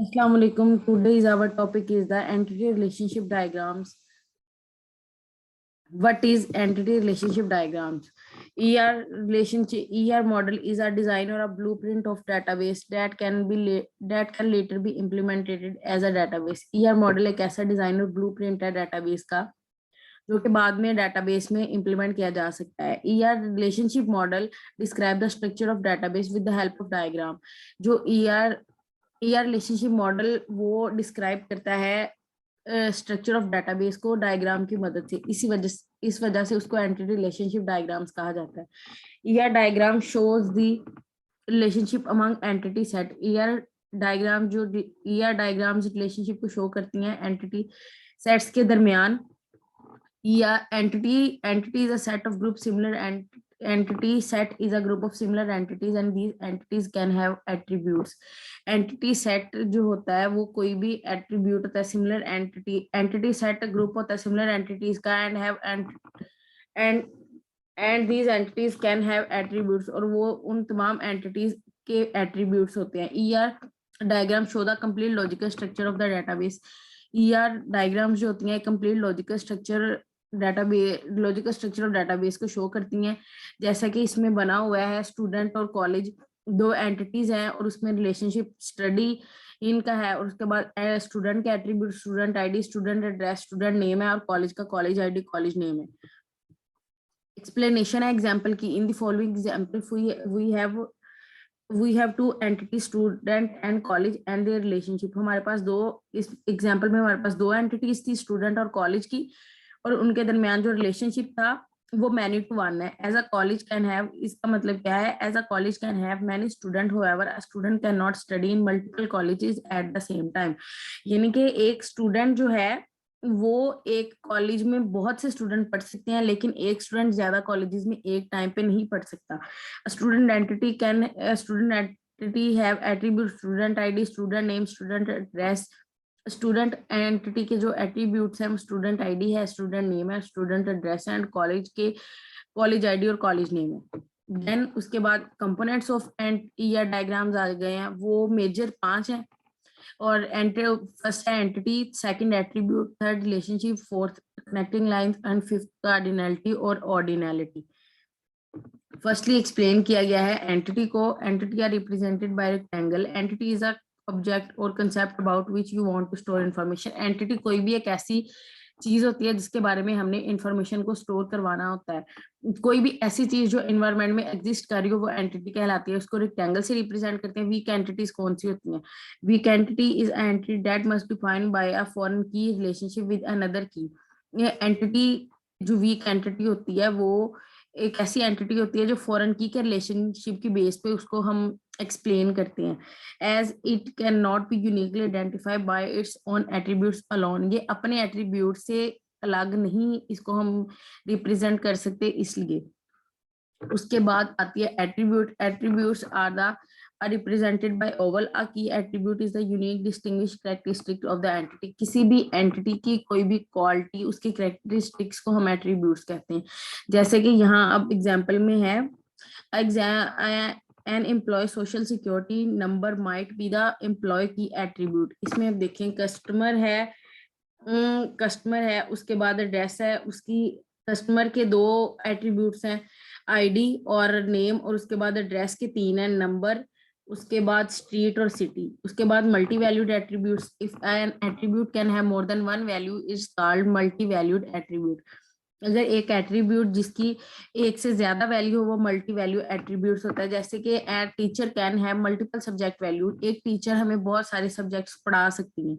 Assalamu alaikum. Today's our topic is the entity relationship diagrams. What is entity relationship diagrams? ER model is a design or a blueprint of database that can later be implemented as a database. ER model एक ऐसा design और blueprint है database का जो कि बाद में database में इंप्लीमेंट किया जा सकता है. ER relationship model describe the structure of database with the help of diagram. जो ER रिलेशनशिप मॉडल वो डिस्क्राइब करता है स्ट्रक्चर ऑफ डेटाबेस को डायग्राम की मदद से. इस वजह से उसको एंटिटी रिलेशनशिप डायग्राम्स कहा जाता है. ER diagram shows the relationship among entity set. ER diagrams relationship को शो करती हैं एंटिटी सेट्स के दरमियान. Entity is a set of group similar entity set is a group of similar entities and these entities can have attributes. Entity set जो होता है वो कोई भी attribute होता है. Similar entity set group होता है similar entities का and these entities can have attributes और वो उन तमाम entities के attributes होते हैं. ER diagram show the complete logical structure of the database. ER diagrams जो होती हैं complete logical structure of database को शो करती हैं. जैसा कि इसमें बना हुआ है स्टूडेंट और कॉलेज दो एंटिटीज हैं और उसमें रिलेशनशिप स्टडी इनका है और उसके बाद स्टूडेंट के attribute student ID student address student name है और कॉलेज का कॉलेज आईडी कॉलेज नेम है. एक्सप्लेनेशन है एग्जांपल की. In the following example we have two entities student and college and their relationship. हमारे पास इस एग्जांपल में हमारे पास दो एंटिटीज थी स्टूडेंट और कॉलेज की और उनके दरमियान जो रिलेशनशिप था वो मैनी टू वन है. As a college can have, इसका मतलब क्या है? As a college can have many student, however a student can not study in multiple colleges at the same time. यानी कि एक स्टूडेंट जो है वो एक कॉलेज में बहुत से स्टूडेंट पढ़ सकते हैं लेकिन एक स्टूडेंट ज्यादा कॉलेजेस में एक टाइम पे नहीं पढ़ सकता. Student entity have attribute student ID student name student address. Student entity के जो एट्रीब्यूट्स हैं स्टूडेंट आईडी है स्टूडेंट नेम है स्टूडेंट एड्रेस एंड कॉलेज के कॉलेज आईडी और कॉलेज नेम है. देन उसके बाद कंपोनेंट्स ऑफ ER डायग्राम्स आ गए हैं. वो मेजर 5 हैं और फर्स्ट है entity, second attribute, third relationship, fourth connecting lines and fifth cardinality और ऑर्डिनलिटी. फर्स्टली एक्सप्लेन किया गया है एंटिटी को. Entity are represented by rectangle. Entity is a object or concept about which you want to store information. Entity कोई भी एक ऐसी चीज होती है जिसके बारे में हमने इंफॉर्मेशन को स्टोर करवाना होता है. कोई भी ऐसी चीज जो एनवायरनमेंट में एग्जिस्ट कर रही हो वो एंटिटी कहलाती है. उसको रेक्टेंगल से रिप्रेजेंट करते हैं. वीक एंटिटीज कौन सी होती हैं? Weak entity is entity that must be defined by a foreign की रिलेशनशिप विद अनदर की. ये एंटिटी जो वीक एंटिटी होती है वो एक ऐसी एंटिटी होती है जो फॉरेन की के रिलेशनशिप की बेस पे उसको हम एक्सप्लेन करते हैं. As it can not be uniquely identified by its own attributes alone. ये अपने एट्रीब्यूट से अलग नहीं इसको हम रिप्रेजेंट कर सकते इसलिए. उसके बाद आती है attribute. Attributes are the are represented by oval. A key attribute is the unique distinguished characteristic of the entity. किसी भी entity की कोई भी quality उसकी characteristics को हम attributes कहते हैं. जैसे कि यहाँ अब example में है an employee social security number might be the employee key attribute. इसमें अब देखें कस्टमर है उसके बाद एड्रेस है. उसकी कस्टमर के 2 एट्रीब्यूट्स हैं आईडी और नेम और उसके बाद एड्रेस के 3 है नंबर उसके बाद स्ट्रीट और सिटी. उसके बाद multi valued attributes. If N attribute can have more than one value is called multi valued attribute. अगर एक एट्रीब्यूट जिसकी एक से ज्यादा वैल्यू हो वो मल्टी वैल्यू एट्रीब्यूट्स होता है. जैसे कि teacher can have multiple subject value. एक टीचर हमें बहुत सारे सब्जेक्ट्स पढ़ा सकती है.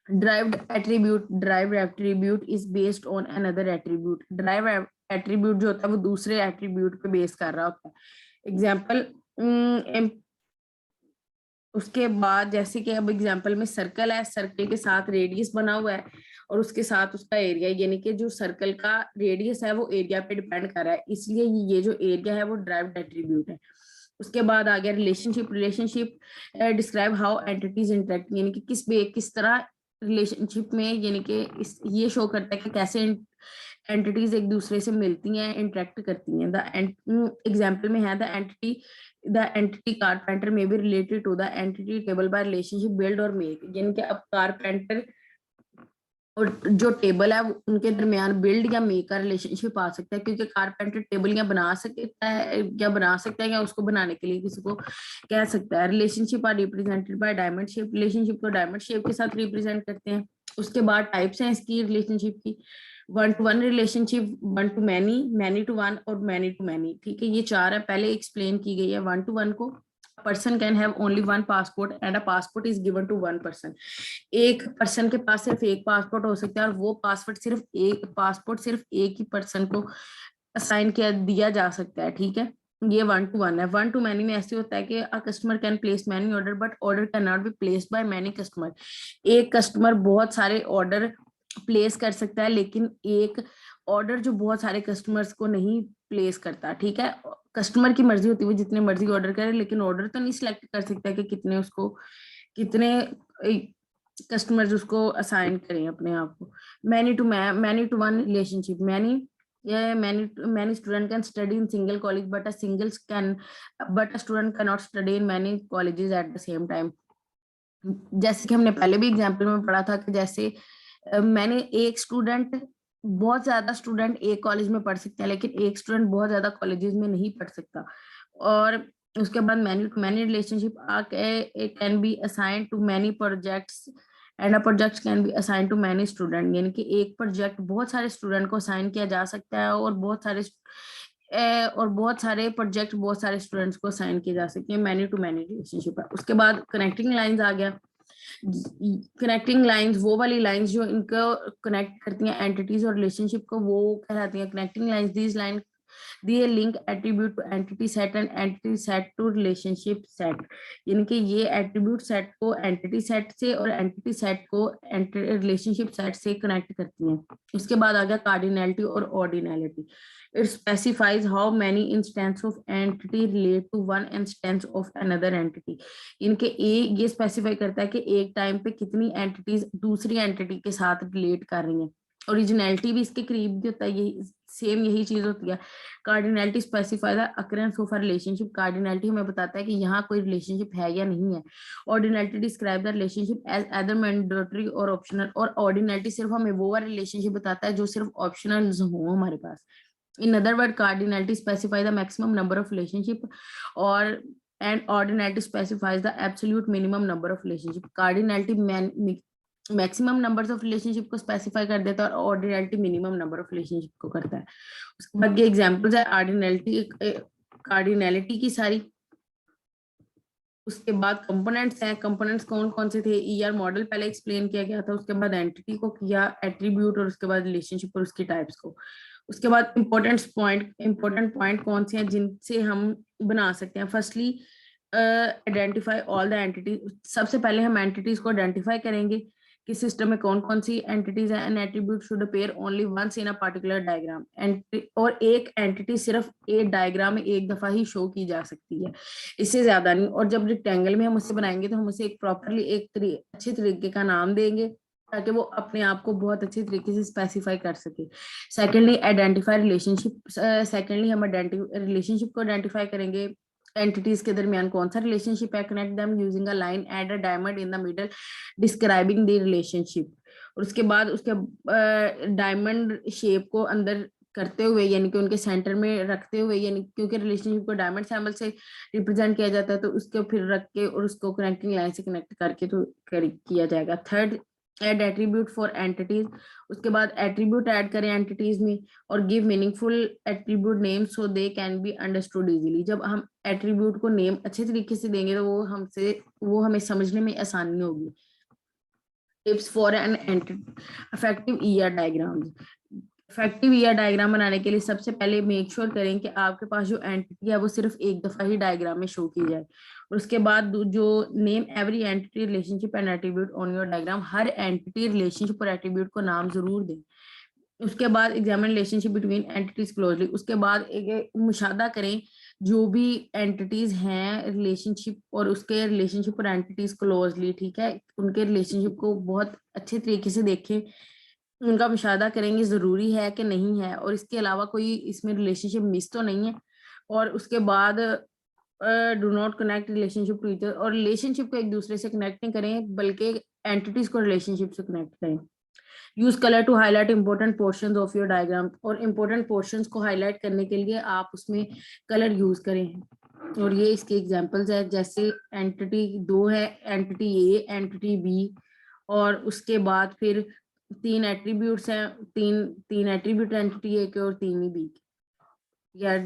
derived attribute is based on another attribute. derived attribute जो होता है वो दूसरे attribute पे बेस कर रहा होता है. एग्जाम्पल उसके बाद जैसे कि अब एग्जाम्पल में सर्कल है. सर्कल के साथ रेडियस बना हुआ है और उसके साथ उसका एरिया, यानी कि जो सर्कल का रेडियस है वो एरिया पे डिपेंड कर रहा है इसलिए ये जो एरिया है वो ड्राइव्ड एट्रीब्यूट है. उसके बाद आ गया relationship describe how entities interact, यानी कि किस तरह रिलेशनशिप में, यानी कि ये शो करता है कि कैसे एंटिटीज एक दूसरे से मिलती हैं, इंटरेक्ट करती हैं। द एग्जाम्पल में है the entity carpenter may be related to the entity table by relationship build और मेक, यानी कि अब कारपेंटर और जो टेबल है उनके दरमियान बिल्ड या मेक का रिलेशनशिप आ सकता है, क्योंकि कारपेंटर टेबल या बना सकता है या उसको बनाने के लिए किसी को कह सकता है। Relationship are represented by diamond shape, relationship को डायमंड शेप के साथ रिप्रेजेंट करते हैं। उसके बाद टाइप्स हैं इसकी रिलेशनशिप की, 1 to 1 relationship, 1 to many, many to 1 और many to many। ठीक है, ये चार है, पहले एक्सप्लेन की गई है। 1 to 1 को person can have only one passport and a passport is given to one person। एक पर्सन के पास सिर्फ एक पासपोर्ट हो सकता है और वो पासपोर्ट सिर्फ एक ही पर्सन को असाइन किया दिया जा सकता है। ठीक है, ये 1 to 1 है। 1 to many में ऐसे होता है कि a customer can place many order but order can not be placed by many customer. एक कस्टमर बहुत सारे ऑर्डर प्लेस कर सकता है, लेकिन एक ऑर्डर जो बहुत सारे कस्टमर्स को नहीं प्लेस करता। ठीक है, कस्टमर की मर्जी होती है, जितने मर्जी ऑर्डर करे, लेकिन ऑर्डर तो नहीं सिलेक्ट कर सकता कि कितने कस्टमर्स उसको असाइन करें अपने आप को। Many to one relationship, many student can study in single college but a student cannot study in many colleges at the same time। जैसे कि हमने पहले भी एग्जाम्पल में पढ़ा था कि जैसे मैंने बहुत ज्यादा स्टूडेंट एक कॉलेज में पढ़ सकते हैं, लेकिन एक स्टूडेंट बहुत ज्यादा कॉलेजेस में नहीं पढ़ सकता। और उसके बाद many to many relationship can be assign to many projects and a project can be assign to many student, यानी कि एक प्रोजेक्ट बहुत सारे स्टूडेंट को असाइन किया जा सकता है और बहुत सारे प्रोजेक्ट बहुत सारे स्टूडेंट्स को असाइन किए जा सकते हैं। मैनी टू मैनी रिलेशनशिप है। उसके बाद कनेक्टिंग लाइंस आ गया। कनेक्टिंग लाइंस वो वाली लाइंस जो इनको कनेक्ट करती हैं एंटिटीज और रिलेशनशिप को, वो कहलाती हैं कनेक्टिंग लाइंस। दीज लाइन दिए link attribute to entity set and entity set to relationship set, यानी कि ये एट्रीब्यूट सेट को एंटिटी सेट से और एंटिटी सेट को रिलेशनशिप सेट से कनेक्ट करती हैं। उसके बाद आ गया कार्डिनैलिटी और ऑर्डिनैलिटी। It specifies how many instance of entity relate to one instance of another entity। इनके ये स्पेसिफाई करता है कि एक टाइम पे कितनी एंटिटीज दूसरी एंटिटी के साथ रिलेट कर रही हैं। ओरिजिनलिटी भी इसके करीब भी होता है, यही चीज होती है। Cardinality specify the occurrence of a relationship, cardinality हमें बताता है कि यहाँ कोई रिलेशनशिप है या नहीं है। Ordinality describe the relationship as either mandatory or optional, और ऑर्डिनैलिटी सिर्फ हमें वो वाला रिलेशनशिप बताता है जो सिर्फ ऑप्शनल हो हमारे पास। In other words, cardinality specifies the maximum number of relationship and ordinality specifies the absolute minimum number of relationship। Cardinality maximum numbers of relationship को स्पेसिफाई कर देता है और ऑर्डिनैलिटी मिनिमम नंबर ऑफ रिलेशनशिप को करता है। उसके बाद ये एग्जांपल्स है कार्डिनैलिटी की सारी। उसके बाद कंपोनेंट्स हैं, कंपोनेंट्स कौन कौन से थे, ईआर मॉडल पहले एक्सप्लेन किया गया था। उसके बाद एंटिटी को किया, एट्रीब्यूट, और उसके बाद रिलेशनशिप और उसकी टाइप्स को। उसके बाद इंपॉर्टेंट पॉइंट कौन से हैं जिनसे हम बना सकते हैं। Firstly identify all the entity, सबसे पहले हम एंटिटीज को आइडेंटिफाई करेंगे कि सिस्टम में कौन कौन सी एंटिटीज है। An attribute should appear only once in a particular diagram, और एक एंटिटी सिर्फ एक डायग्राम में एक दफा ही शो की जा सकती है, इससे ज्यादा नहीं। और जब रेक्टेंगल में हम उसे बनाएंगे तो हम उसे एक प्रॉपरली अच्छे तरीके का नाम देंगे ताकि वो अपने आप को बहुत अच्छे तरीके से स्पेसिफाई कर सके। सेकेंडली आइडेंटिफाई रिलेशनशिप, सेकेंडली हम रिलेशनशिप को आइडेंटिफाई करेंगे, एंटिटीज के दरमियान कौन सा रिलेशनशिप है। Connect them using a line and a diamond in the middle describing the relationship. और उसके बाद उसके डायमंड शेप को अंदर करते हुए, यानी कि उनके सेंटर में रखते हुए, यानी क्योंकि रिलेशनशिप को डायमंड सिंबल से रिप्रेजेंट किया जाता है तो उसको फिर रख के और उसको कनेक्टिंग लाइन से कनेक्ट करके तो किया जाएगा। Third, add attribute for entities. उसके बाद एट्रीब्यूट ऐड करें एंटिटीज में और give meaningful attribute name so they can be understood easily. जब हम एट्रीब्यूट को नेम अच्छे तरीके से देंगे तो वो हमें समझने में आसानी होगी। Tips for an effective ER diagram. Effective ER diagram बनाने के लिए सबसे पहले मेक श्योर करें कि आपके पास जो एंटिटी है वो सिर्फ एक दफा ही डायग्राम में शो की जाए। और उसके बाद जो name every entity relationship and attribute on your diagram, her entity relationship और एट्रीब्यूट को नाम जरूर दें। उसके बाद examine relationship between entities closely. उसके बाद एक मुशादा करें जो भी एंटिटीज हैं रिलेशनशिप और उसके रिलेशनशिप और एंटिटीज क्लोजली, ठीक है, उनके रिलेशनशिप को बहुत अच्छे तरीके से देखें उनका मुशाहदा करेंगे ज़रूरी है कि नहीं है, और इसके अलावा कोई इसमें रिलेशनशिप मिस तो नहीं है। और उसके बाद do not connect relationship to each other, और रिलेशनशिप को एक दूसरे से कनेक्ट नहीं करें बल्कि एंटिटीज को रिलेशनशिप से कनेक्ट करें। Use colour to highlight important portions of your diagram, और इंपॉर्टेंट पोर्शंस को हाईलाइट करने के लिए आप उसमें कलर यूज करें। और ये इसके एग्जांपल्स है, जैसे एंटिटी 2 है, एंटिटी ए, एंटिटी बी, और उसके बाद फिर 3 एट्रीब्यूट्स हैं, तीन तीन एट्रीब्यूट एंटिटी ए के और 3 ही बी के। या